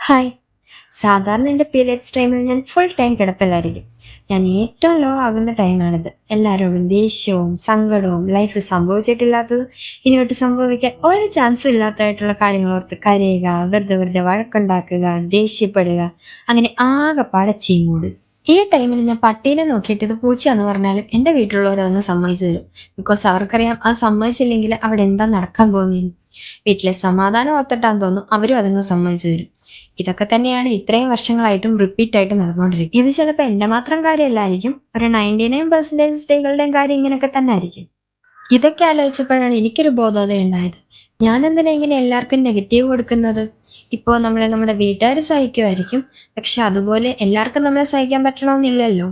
Hi. സാധാരണ എൻ്റെ periods ടൈമിൽ ഞാൻ ഫുൾ ടൈം കിടപ്പിലായിരിക്കും. ഞാൻ ഏറ്റവും ലോ ആകുന്ന ടൈമാണിത്. എല്ലാവരോടും ദേഷ്യവും സങ്കടവും ലൈഫിൽ സംഭവിച്ചിട്ടില്ലാത്തത് ഇനിയൊട്ട് സംഭവിക്കാൻ ഒരു ചാൻസും ഇല്ലാത്തതായിട്ടുള്ള കാര്യങ്ങളോർത്ത് കരയുക, വെറുതെ വെറുതെ വഴക്കുണ്ടാക്കുക, ദേഷ്യപ്പെടുക, അങ്ങനെ ആകെപ്പാടെ ചീമൂട്. ഈ ടൈമിൽ ഞാൻ പട്ടീനെ നോക്കിയിട്ട് ഇത് പൂച്ചയാന്ന് പറഞ്ഞാലും എൻ്റെ വീട്ടിലുള്ളവർ അതങ്ങ് സമ്മതിച്ചു തരും. ബിക്കോസ് അവർക്കറിയാം അത് സമ്മതിച്ചില്ലെങ്കിൽ അവിടെ എന്താ നടക്കാൻ പോകുന്നതെന്ന്. വീട്ടിലെ സമാധാനം ഓർത്തിട്ടാന്ന് തോന്നുന്നു അവരും അതങ്ങ് സമ്മതിച്ചു തരും. ഇതൊക്കെ തന്നെയാണ് ഇത്രയും വർഷങ്ങളായിട്ടും റിപ്പീറ്റ് ആയിട്ട് നടന്നുകൊണ്ടിരിക്കും. ഇത് ചിലപ്പോൾ എൻ്റെ മാത്രം കാര്യമല്ലായിരിക്കും, ഒരു 99% സ്ത്രീകളുടെയും കാര്യം ഇങ്ങനെയൊക്കെ തന്നെ ആയിരിക്കും. ഇതൊക്കെ ആലോചിച്ചപ്പോഴാണ് എനിക്കൊരു ബോധോദയം ഉണ്ടായത്. ഞാനെന്തിനാ ഇങ്ങനെ എല്ലാവർക്കും നെഗറ്റീവ് കൊടുക്കുന്നത്? ഇപ്പോൾ നമ്മളെ നമ്മുടെ വീട്ടുകാർ സഹിക്കുമായിരിക്കും. പക്ഷെ അതുപോലെ എല്ലാവർക്കും നമ്മളെ സഹിക്കാൻ പറ്റണമെന്നില്ലല്ലോ.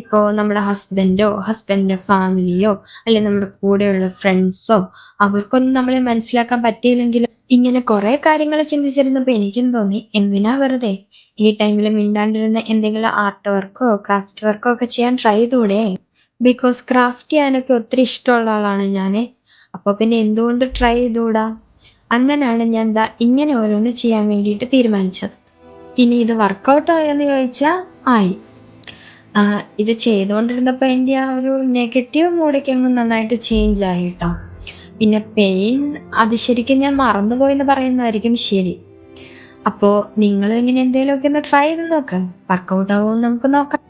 ഇപ്പോൾ നമ്മുടെ ഹസ്ബൻഡിൻ്റെ ഫാമിലിയോ അല്ലെങ്കിൽ നമ്മുടെ കൂടെയുള്ള ഫ്രണ്ട്സോ അവർക്കൊന്നും നമ്മളെ മനസ്സിലാക്കാൻ പറ്റിയില്ലെങ്കിലും ഇങ്ങനെ കുറേ കാര്യങ്ങൾ ചിന്തിച്ചിരുന്നപ്പോൾ എനിക്കും തോന്നി, എന്തിനാ വെറുതെ ഈ ടൈമിൽ മിണ്ടാണ്ടിരുന്ന എന്തെങ്കിലും ആർട്ട് വർക്കോ ക്രാഫ്റ്റ് വർക്കോ ഒക്കെ ചെയ്യാൻ ട്രൈ ചെയ്തൂടെ? ബിക്കോസ് ക്രാഫ്റ്റ് ചെയ്യാനൊക്കെ ഒത്തിരി ഇഷ്ടമുള്ള ആളാണ് ഞാൻ. അപ്പോൾ പിന്നെ എന്തുകൊണ്ട് ട്രൈ ചെയ്തുകൂടാ? അങ്ങനെയാണ് ഞാൻ ദാ ഇങ്ങനെ ഓരോന്ന് ചെയ്യാൻ വേണ്ടിയിട്ട് തീരുമാനിച്ചത്. ഇനി ഇത് വർക്കൗട്ട് ആയോന്ന് ചോദിച്ചാൽ ആയി. ഇത് ചെയ്തുകൊണ്ടിരുന്നപ്പോൾ എൻ്റെ ആ ഒരു നെഗറ്റീവ് മൂഡൊക്കെ അങ്ങ് നന്നായിട്ട് ചേഞ്ച് ആയി കേട്ടോ. പിന്നെ പെയിൻ അത് ശരിക്കും ഞാൻ മറന്നുപോയെന്ന് പറയുന്നതായിരിക്കും ശരി. അപ്പോൾ നിങ്ങളും ഇങ്ങനെ എന്തെങ്കിലുമൊക്കെ ഒന്ന് ട്രൈ ചെയ്ത് നോക്ക്. വർക്കൗട്ട് ആവുമോ എന്ന് നമുക്ക് നോക്കാം.